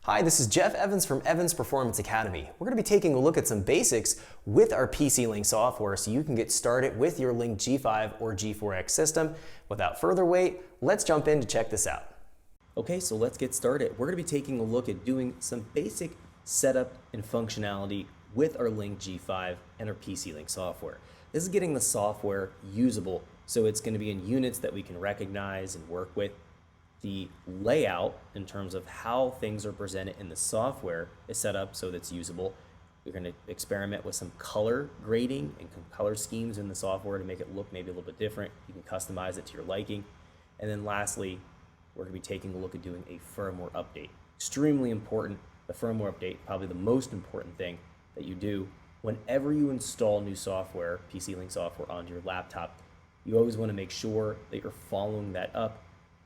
Hi, this is Jeff Evans from Evans Performance Academy. We're going to be taking a look at some basics with our PC Link software so you can get started with your Link G5 or G4X system. Without further wait, let's jump in to check this out. Okay, so let's get started. We're going to be taking a look at doing some basic setup and functionality with our Link G5 and our PC Link software. This is getting the software usable, so it's going to be in units that we can recognize and work with. The layout in terms of how things are presented in the software is set up so that's usable. We're going to experiment with some color grading and color schemes in the software to make it look maybe a little bit different. You can customize it to your liking. And then lastly, we're going to be taking a look at doing a firmware update. Extremely important, the firmware update, probably the most important thing that you do whenever you install new software, PC Link software onto your laptop. You always want to make sure that you're following that up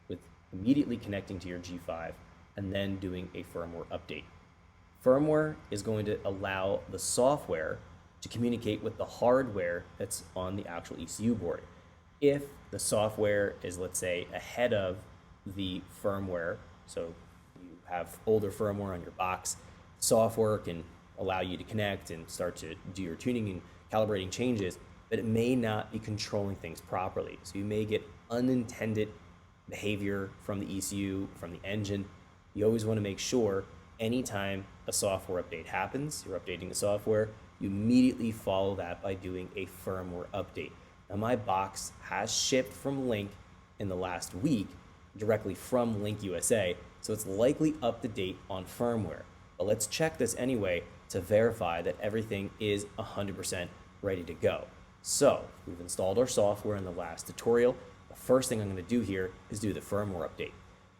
with immediately connecting to your G5 and then doing a firmware update. Firmware is going to allow the software to communicate with the hardware that's on the actual ECU board. If the software is, let's say, ahead of the firmware, so you have older firmware on your box, software can allow you to connect and start to do your tuning and calibrating changes, but it may not be controlling things properly. So you may get unintended behavior from the ECU, from the engine. You always want to make sure anytime a software update happens, you're updating the software, you immediately follow that by doing a firmware update. Now my box has shipped from Link in the last week directly from Link USA, so it's likely up to date on firmware. But let's check this anyway to verify that everything is 100% ready to go. So we've installed our software in the last tutorial. The first thing I'm going to do here is do the firmware update.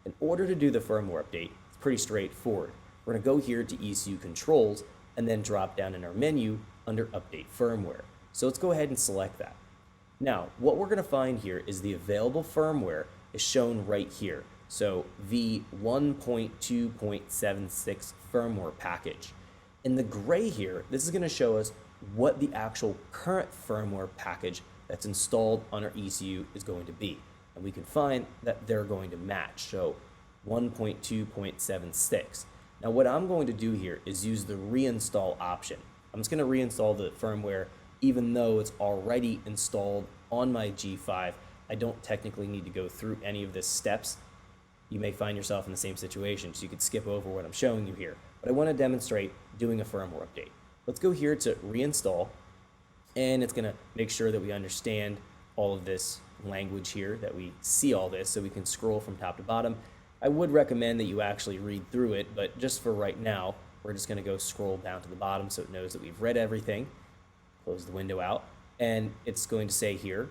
In order to do the firmware update, it's pretty straightforward. We're going to go here to ECU controls and then drop down in our menu under update firmware. So let's go ahead and select that. Now, what we're going to find here is the available firmware is shown right here. So V1.2.76 firmware package. In the gray here, this is going to show us what the actual current firmware package that's installed on our ECU is going to be. And we can find that they're going to match. So 1.2.76. Now what I'm going to do here is use the reinstall option. I'm just going to reinstall the firmware even though it's already installed on my G5. I don't technically need to go through any of the steps. You may find yourself in the same situation, so you could skip over what I'm showing you here. But I want to demonstrate doing a firmware update. Let's go here to reinstall, and it's going to make sure that we understand all of this language here, that we see all this so we can scroll from top to bottom. I would recommend that you actually read through it, but just for right now, we're just going to go scroll down to the bottom so it knows that we've read everything. Close the window out, and it's going to say here,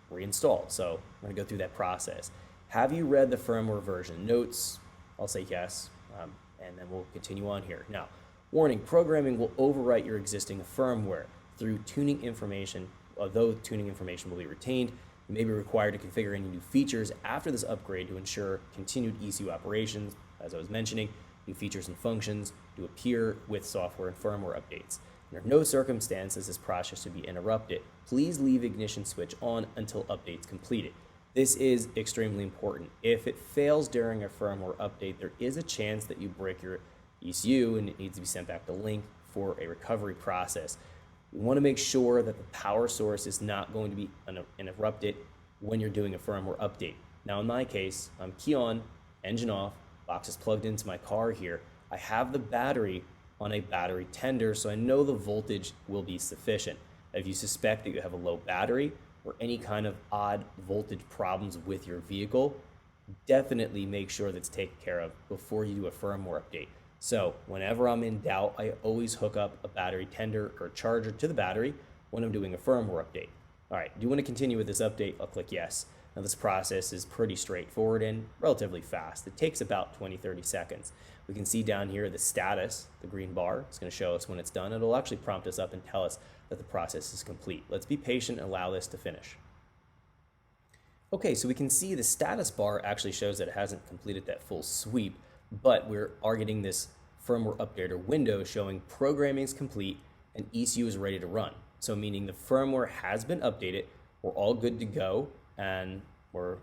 reinstall. So we're going to go through that process. Have you read the firmware version notes? I'll say yes, and then we'll continue on here. Now, warning, programming will overwrite your existing firmware through tuning information. Although tuning information will be retained, you may be required to configure any new features after this upgrade to ensure continued ECU operations. As I was mentioning, new features and functions to appear with software and firmware updates. Under no circumstances this process should be interrupted. Please leave ignition switch on until updates completed. This is extremely important. If it fails during a firmware update, there is a chance that you break your ECU and it needs to be sent back to Link for a recovery process. We want to make sure that the power source is not going to be interrupted when you're doing a firmware update. Now in my case, I'm key on, engine off, box is plugged into my car here. I have the battery on a battery tender, so I know the voltage will be sufficient. If you suspect that you have a low battery or any kind of odd voltage problems with your vehicle, definitely make sure that's taken care of before you do a firmware update. So whenever I'm in doubt, I always hook up a battery tender or charger to the battery when I'm doing a firmware update. All right, do you want to continue with this update? I'll click yes. Now this process is pretty straightforward and relatively fast. It takes about 20-30 seconds. We can see down here the status, the green bar. It's going to show us when it's done. It'll actually prompt us up and tell us that the process is complete. Let's be patient and allow this to finish. Okay, so we can see the status bar actually shows that it hasn't completed that full sweep, but we are getting this firmware updater window showing programming is complete and ECU is ready to run. So meaning the firmware has been updated, we're all good to go, and we're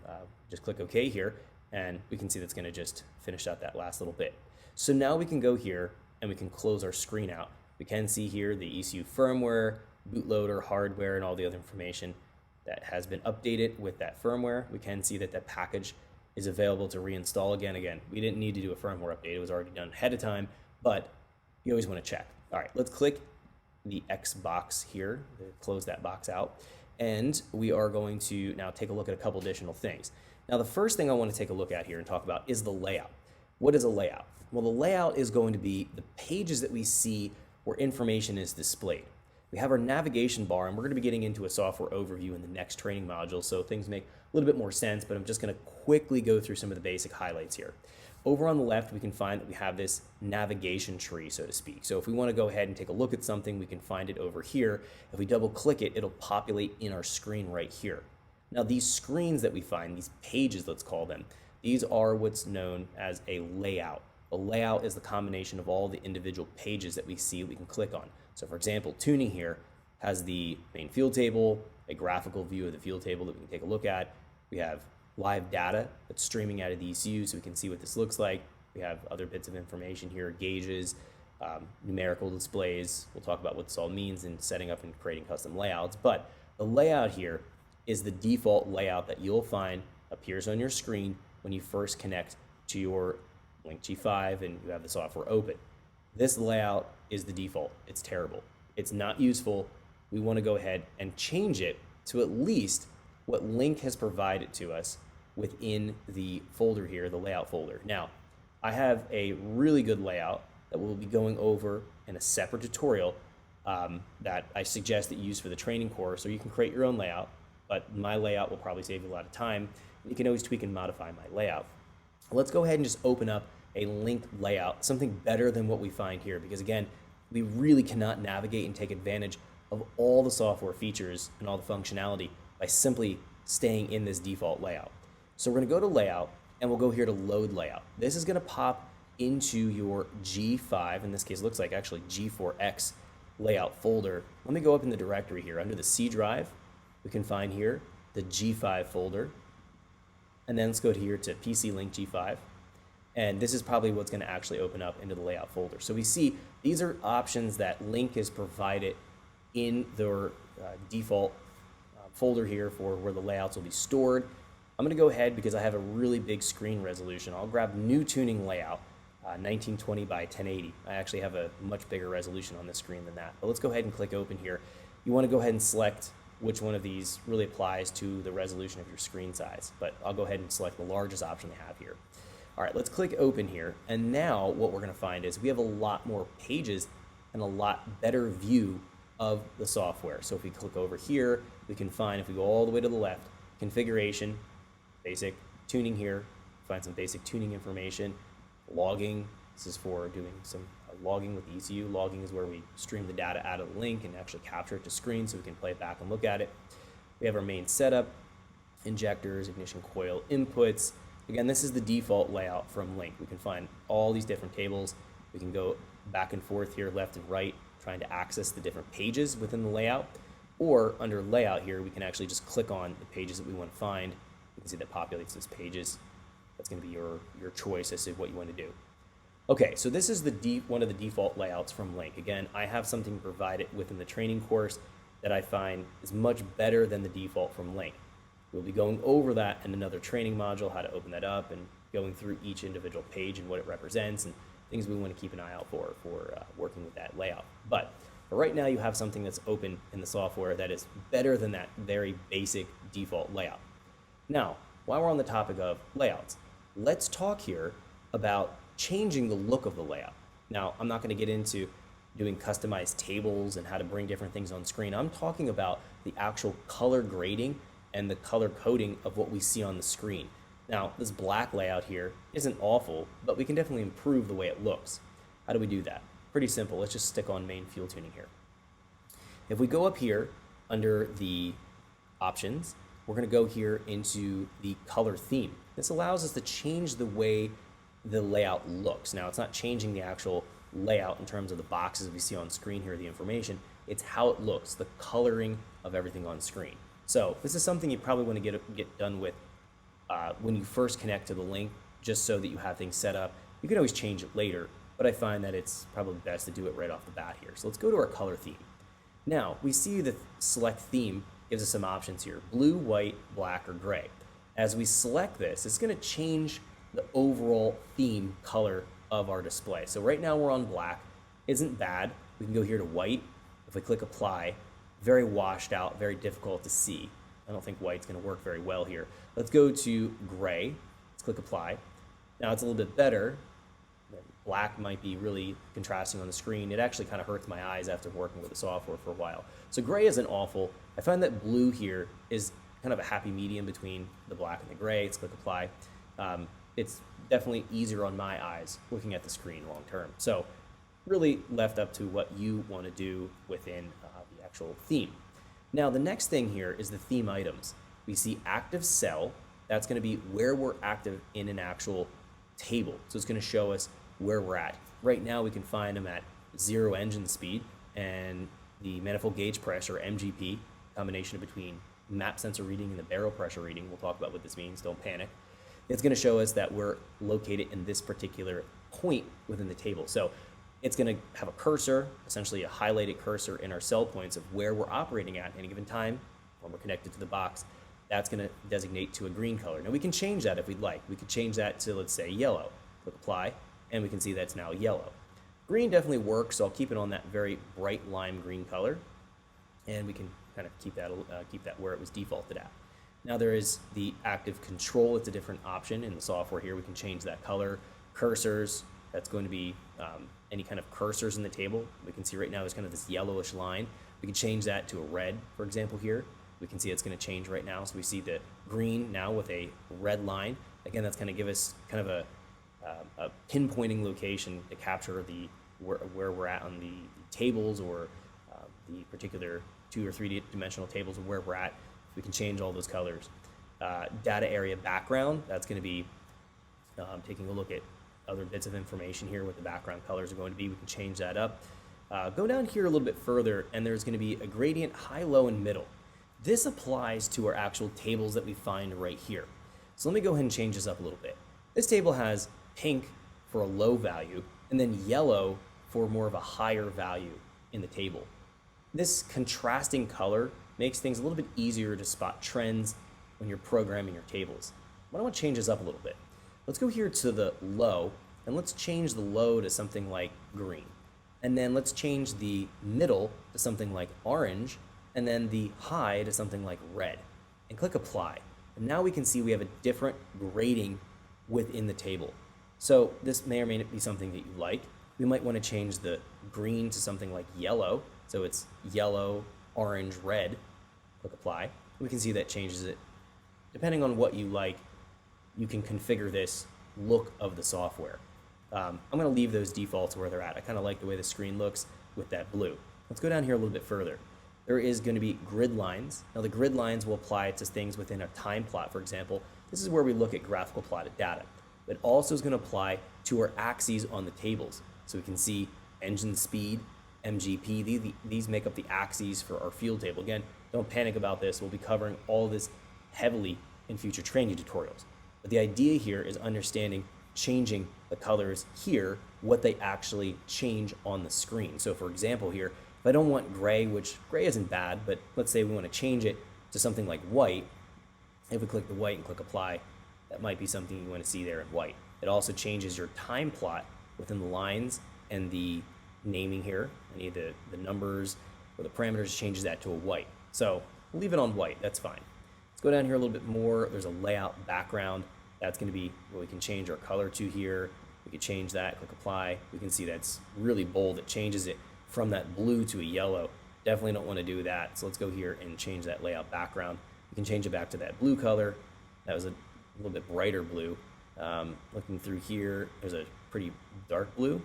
just click OK here, and we can see that's going to just finish out that last little bit. So now we can go here and we can close our screen out. We can see here the ECU firmware, bootloader, hardware, and all the other information that has been updated with that firmware. We can see that that package is available to reinstall again. Again, we didn't need to do a firmware update. It was already done ahead of time, but you always want to check. All right, let's click the X box here, close that box out, and we are going to now take a look at a couple additional things. Now, the first thing I want to take a look at here and talk about is the layout. What is a layout? Well, the layout is going to be the pages that we see where information is displayed. We have our navigation bar, and we're going to be getting into a software overview in the next training module, so things make a little bit more sense, but I'm just going to quickly go through some of the basic highlights here. Over on the left, we can find that we have this navigation tree, so to speak. So if we want to go ahead and take a look at something, we can find it over here. If we double click it, it'll populate in our screen right here. Now, these screens that we find, these pages, let's call them, these are what's known as a layout. A layout is the combination of all the individual pages that we see we can click on. So for example, tuning here has the main field table, a graphical view of the field table that we can take a look at. We have live data that's streaming out of the ECU so we can see what this looks like. We have other bits of information here, gauges, numerical displays. We'll talk about what this all means in setting up and creating custom layouts. But the layout here is the default layout that you'll find appears on your screen when you first connect to your Link G5 and you have the software open. This layout is the default. It's terrible. It's not useful. We want to go ahead and change it to at least what Link has provided to us within the folder here, the layout folder. Now, I have a really good layout that we'll be going over in a separate tutorial that I suggest that you use for the training course, or you can create your own layout, but my layout will probably save you a lot of time. You can always tweak and modify my layout. Let's go ahead and just open up a Link layout, something better than what we find here, because again, we really cannot navigate and take advantage of all the software features and all the functionality by simply staying in this default layout. So we're going to go to layout and we'll go here to load layout. This is going to pop into your G5, in this case it looks like actually G4X layout folder. Let me go up in the directory here under the C drive. We can find here the G5 folder, and then let's go here to PC Link G5. And this is probably what's going to actually open up into the layout folder. So we see these are options that Link has provided in their default folder here for where the layouts will be stored. I'm going to go ahead because I have a really big screen resolution. I'll grab new tuning layout, 1920 by 1080. I actually have a much bigger resolution on this screen than that. But let's go ahead and click open here. You want to go ahead and select which one of these really applies to the resolution of your screen size. But I'll go ahead and select the largest option they have here. All right, let's click open here. And now what we're going to find is we have a lot more pages and a lot better view of the software. So if we click over here, we can find, if we go all the way to the left, configuration, basic tuning here, find some basic tuning information, logging. This is for doing some logging with the ECU. Logging is where we stream the data out of the Link and actually capture it to screen so we can play it back and look at it. We have our main setup, injectors, ignition coil inputs. Again, this is the default layout from Link. We can find all these different tables. We can go back and forth here, left and right, trying to access the different pages within the layout. Or under layout here, we can actually just click on the pages that we want to find. You can see that populates those pages. That's going to be your choice as to what you want to do. Okay, so this is one of the default layouts from Link. Again, I have something provided within the training course that I find is much better than the default from Link. We'll be going over that in another training module, how to open that up and going through each individual page and what it represents and things we want to keep an eye out for working with that layout. But for right now, you have something that's open in the software that is better than that very basic default layout. Now, while we're on the topic of layouts, let's talk here about changing the look of the layout. Now, I'm not going to get into doing customized tables and how to bring different things on screen. I'm talking about the actual color grading and the color coding of what we see on the screen. Now, this black layout here isn't awful, but we can definitely improve the way it looks. How do we do that? Pretty simple. Let's just stick on main fuel tuning here. If we go up here under the options, we're going to go here into the color theme. This allows us to change the way the layout looks. Now, it's not changing the actual layout in terms of the boxes we see on screen here, the information. It's how it looks, the coloring of everything on screen. So this is something you probably want to get done with when you first connect to the Link, just so that you have things set up You can always change it later, but I find that it's probably best to do it right off the bat here. So let's go to our color theme. Now, we see the select theme gives us some options here: blue, white, black, or gray. As we select this, it's going to change the overall theme color of our display. So right now we're on black. Isn't bad. We can go here to white. If we click apply, very washed out, very difficult to see. I don't think white's going to work very well here. Let's go to gray. Let's click apply. Now it's a little bit better. Black might be really contrasting on the screen. It actually kind of hurts my eyes after working with the software for a while. So gray isn't awful. I find that blue here is kind of a happy medium between the black and the gray. Let's click apply. It's definitely easier on my eyes looking at the screen long term. So really left up to what you want to do within the actual theme. Now the next thing here is the theme items. We see active cell. That's going to be where we're active in an actual table. So it's going to show us where we're at. Right now we can find them at 0 engine speed, and the manifold gauge pressure, MGP, combination between map sensor reading and the barrel pressure reading. We'll talk about what this means, don't panic. It's going to show us that we're located in this particular point within the table. So it's going to have a cursor, essentially a highlighted cursor in our cell points of where we're operating at any given time when we're connected to the box. That's going to designate to a green color. Now we can change that if we'd like. We could change that to, let's say, yellow. Click apply, and we can see that's now yellow. Green definitely works, so I'll keep it on that very bright lime green color, and we can kind of keep that where it was defaulted at. Now there is the active control. It's a different option in the software here. We can change that color. Cursors, that's going to be any kind of cursors in the table. We can see right now there's kind of this yellowish line. We can change that to a red, for example, here. We can see it's going to change right now. So we see the green now with a red line. Again, that's going to give us kind of a pinpointing location to capture the where we're at on the tables, or the particular 2 or 3 dimensional tables of where we're at. We can change all those colors. Data area background, that's going to be taking a look at other bits of information here, what the background colors are going to be. We can change that up. Go down here a little bit further, and there's going to be a gradient high, low, and middle. This applies to our actual tables that we find right here. So let me go ahead and change this up a little bit. This table has pink for a low value, and then yellow for more of a higher value in the table. This contrasting color makes things a little bit easier to spot trends when you're programming your tables. But I want to change this up a little bit. Let's go here to the low, and let's change the low to something like green. And then let's change the middle to something like orange, and then the high to something like red. And click apply. And now we can see we have a different grading within the table. So this may or may not be something that you like. We might want to change the green to something like yellow. So it's yellow, orange, red. Click apply. We can see that changes it. Depending on what you like, you can configure this look of the software. I'm going to leave those defaults where they're at. I kind of like the way the screen looks with that blue. Let's go down here a little bit further. There is going to be grid lines. Now the grid lines will apply to things within a time plot, for example. This is where we look at graphical plotted data. It also is going to apply to our axes on the tables. So we can see engine speed, MGP. These make up the axes for our field table. Again, don't panic about this. We'll be covering all this heavily in future training tutorials. But the idea here is understanding changing the colors here, what they actually change on the screen. So for example here, if I don't want gray, which gray isn't bad, but let's say we want to change it to something like white. If we click the white and click apply, that might be something you want to see there in white. It also changes your time plot within the lines and the naming here. Any of the numbers or the parameters changes that to a white. So we'll leave it on white, that's fine. Let's go down here a little bit more. There's a layout background. That's going to be what we can change our color to here. We can change that, click apply. We can see that's really bold. It changes it from that blue to a yellow. Definitely don't want to do that. So let's go here and change that layout background. We can change it back to that blue color. That was a little bit brighter blue. Looking through here, there's a pretty dark blue.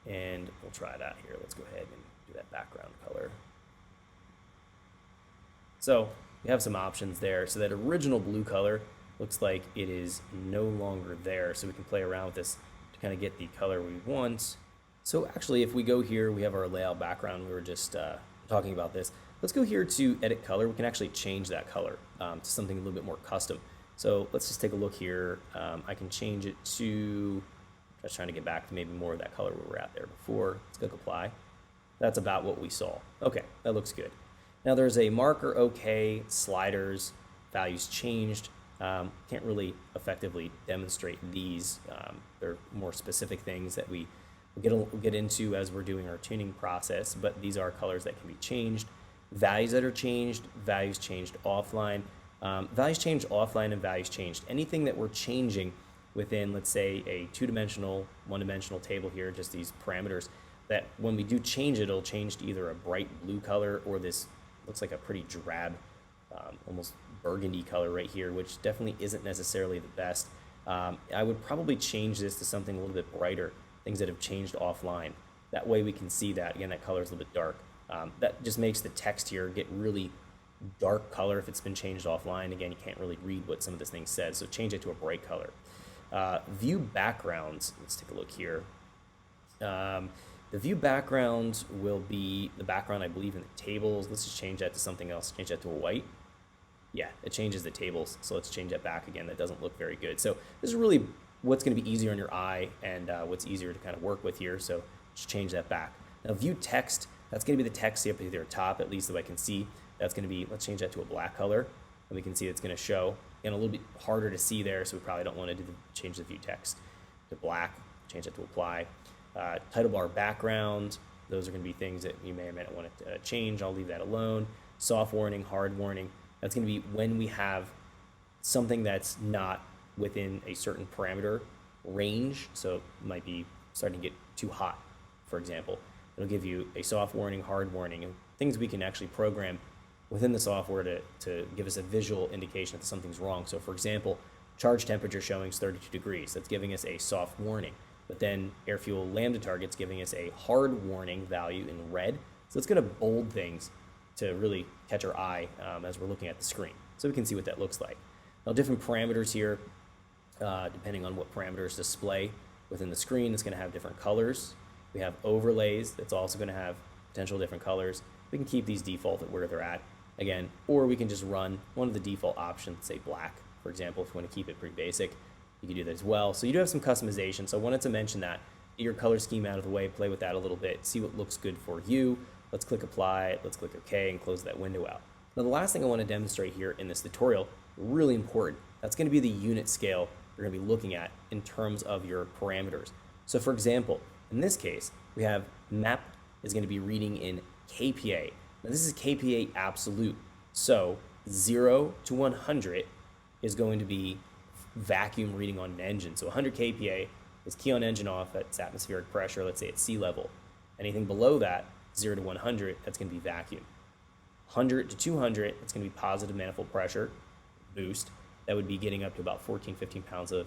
And we'll try that here. Let's go ahead and do that background color. So we have some options there. So that original blue color looks like it is no longer there. So we can play around with this to kind of get the color we want. So actually, if we go here, we have our layout background. We were just talking about this. Let's go here to edit color. We can actually change that color to something a little bit more custom. So let's just take a look here. I can change it to, just trying to get back to maybe more of that color where we're at there before. Let's click apply. That's about what we saw. Okay, that looks good. Now there's a marker OK, sliders, values changed. Can't really effectively demonstrate these. They're more specific things that we'll get into as we're doing our tuning process, but these are colors that can be changed. Values that are changed, values changed offline. Values changed offline and values changed. Anything that we're changing within, let's say, a two-dimensional, one-dimensional table here, just these parameters, that when we do change it, it'll change to either a bright blue color or this looks like a pretty drab, almost burgundy color right here, which definitely isn't necessarily the best. I would probably change this to something a little bit brighter, things that have changed offline. That way we can see that. Again, that color is a little bit dark. That just makes the text here get really dark color if it's been changed offline. Again, you can't really read what some of this thing says, so change it to a bright color. View backgrounds, let's take a look here. The view background will be the background, I believe, in the tables. Let's just change that to something else. Change that to a white. Yeah, it changes the tables, so let's change that back again. That doesn't look very good. So this is really what's going to be easier on your eye and what's easier to kind of work with here, so just change that back. Now view text, that's going to be the text up at the top, at least that I can see. That's going to be, let's change that to a black color, and we can see it's going to show. Again, a little bit harder to see there, so we probably don't want to change the view text to black, change that to apply. Title bar background, those are going to be things that you may or may not want to change. I'll leave that alone. Soft warning, hard warning, that's going to be when we have something that's not within a certain parameter range, so it might be starting to get too hot, for example. It'll give you a soft warning, hard warning, and things we can actually program within the software to give us a visual indication that something's wrong. So for example, charge temperature showing is 32 degrees. That's giving us a soft warning. But then air fuel lambda target's giving us a hard warning value in red. So it's going to bold things to really catch our eye as we're looking at the screen. So we can see what that looks like. Now different parameters here, depending on what parameters display within the screen, it's going to have different colors. We have overlays that's also going to have potential different colors. We can keep these default at where they're at again, or we can just run one of the default options, say black, for example, if you want to keep it pretty basic. You can do that as well. So you do have some customization. So I wanted to mention that. Get your color scheme out of the way, play with that a little bit, see what looks good for you. Let's click apply, let's click OK, and close that window out. Now the last thing I want to demonstrate here in this tutorial, really important, that's going to be the unit scale you're going to be looking at in terms of your parameters. So for example, in this case, we have map is going to be reading in kPa. Now this is kPa absolute. So 0 to 100 is going to be vacuum reading on an engine. So 100 kPa is key on engine off at its atmospheric pressure, let's say at sea level. Anything below that, 0 to 100, that's going to be vacuum. 100 to 200, it's going to be positive manifold pressure, boost. That would be getting up to about 14, 15 pounds of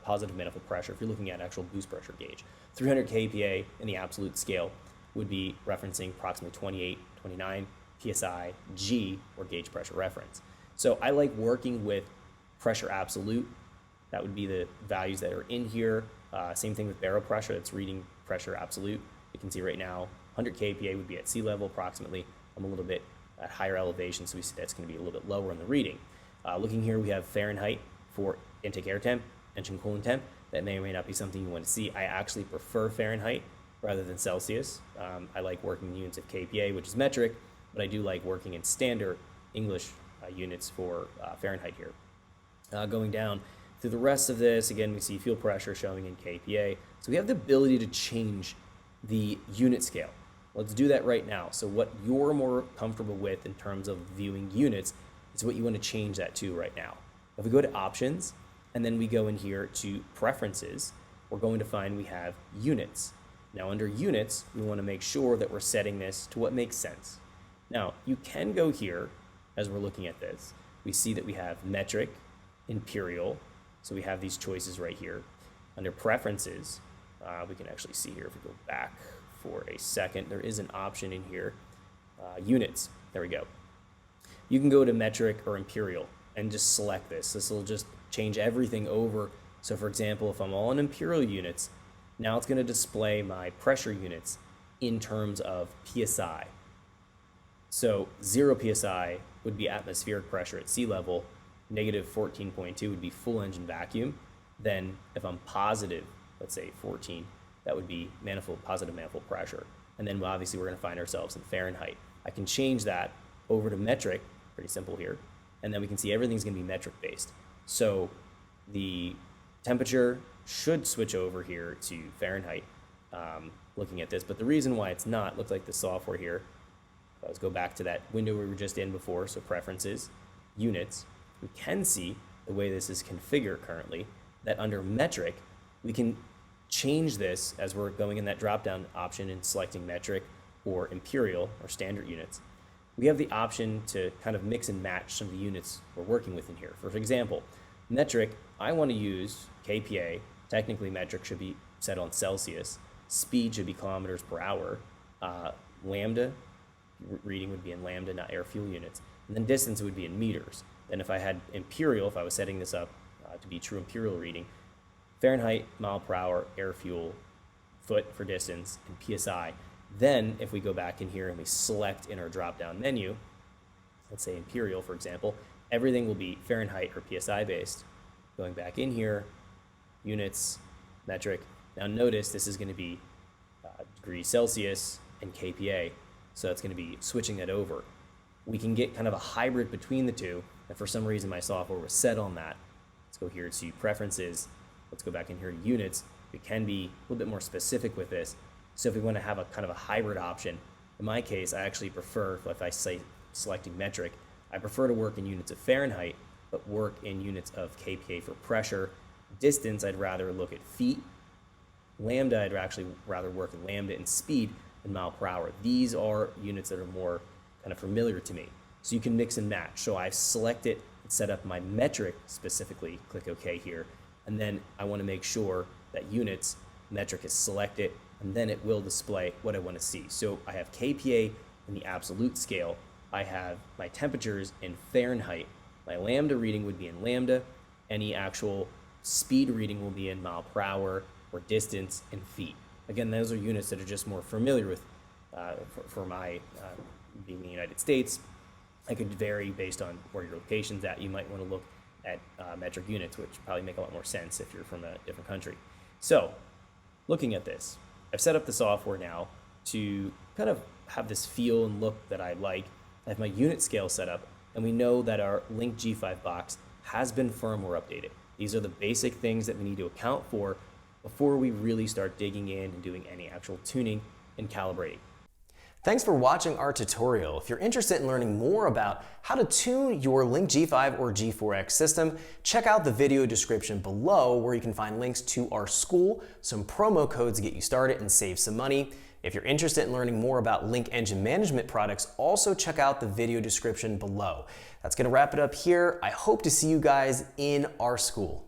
positive manifold pressure if you're looking at actual boost pressure gauge. 300 kPa in the absolute scale would be referencing approximately 28, 29 psi G, or gauge pressure reference. So I like working with pressure absolute. That would be the values that are in here. Same thing with barrel pressure, that's reading pressure absolute. You can see right now 100 kPa would be at sea level approximately. I'm a little bit at higher elevation, so we see that's going to be a little bit lower in the reading. Looking here, we have Fahrenheit for intake air temp, engine coolant temp. That may or may not be something you want to see. I actually prefer Fahrenheit rather than Celsius. I like working in units of kPa, which is metric, but I do like working in standard English units for Fahrenheit here. Going down through the rest of this, again, we see fuel pressure showing in kPa. So we have the ability to change the unit scale. Let's do that right now. So what you're more comfortable with in terms of viewing units is what you want to change that to right now. If we go to options, and then we go in here to preferences, we're going to find we have units. Now under units, we want to make sure that we're setting this to what makes sense. Now you can go here as we're looking at this. We see that we have metric, imperial, so we have these choices right here. Under preferences, we can actually see here if we go back for a second, there is an option in here, units, there we go. You can go to metric or imperial and just select this. This will just change everything over. So for example, if I'm all in imperial units, now it's going to display my pressure units in terms of PSI. So 0 PSI would be atmospheric pressure at sea level, negative 14.2 would be full engine vacuum. Then if I'm positive, let's say 14, that would be positive manifold pressure. And then obviously we're going to find ourselves in Fahrenheit. I can change that over to metric, pretty simple here, and then we can see everything's going to be metric based. So the temperature should switch over here to Fahrenheit, looking at this, but the reason why it's not, looks like the software here, let's go back to that window we were just in before, so preferences, units, we can see the way this is configured currently, that under metric, we can change this as we're going in that drop-down option and selecting metric or imperial or standard units. We have the option to kind of mix and match some of the units we're working with in here. For example, metric, I want to use kPa. Technically, metric should be set on Celsius. Speed should be kilometers per hour. Lambda reading would be in lambda, not air fuel units. And then distance would be in meters. Then if I had imperial, if I was setting this up to be true imperial reading, Fahrenheit, mile per hour, air fuel, foot for distance, and PSI. Then if we go back in here and we select in our drop-down menu, let's say imperial, for example, everything will be Fahrenheit or PSI based. Going back in here, units, metric. Now notice this is going to be degrees Celsius and kPa, so it's going to be switching that over. We can get kind of a hybrid between the two, and for some reason my software was set on that. Let's go here to preferences. Let's go back in here to units. We can be a little bit more specific with this. So if we want to have a kind of a hybrid option, in my case, I actually prefer, if I say selecting metric, I prefer to work in units of Fahrenheit, but work in units of kPa for pressure. Distance, I'd rather look at feet. Lambda, I'd actually rather work in lambda, and speed in mile per hour. These are units that are more kind of familiar to me. So you can mix and match. So I've selected and set up my metric specifically, click OK here, and then I want to make sure that units, metric is selected, and then it will display what I want to see. So I have kPa in the absolute scale. I have my temperatures in Fahrenheit. My lambda reading would be in lambda. Any actual speed reading will be in mile per hour, or distance in feet. Again, those are units that are just more familiar with, for my being in the United States. I could vary based on where your location's at. You might want to look at metric units, which probably make a lot more sense if you're from a different country. So, looking at this, I've set up the software now to kind of have this feel and look that I like. I have my unit scale set up, and we know that our Link G5 box has been firmware updated. These are the basic things that we need to account for before we really start digging in and doing any actual tuning and calibrating. Thanks for watching our tutorial. If you're interested in learning more about how to tune your Link G5 or G4X system, check out the video description below where you can find links to our school, some promo codes to get you started and save some money. If you're interested in learning more about Link engine management products, also check out the video description below. That's going to wrap it up here. I hope to see you guys in our school.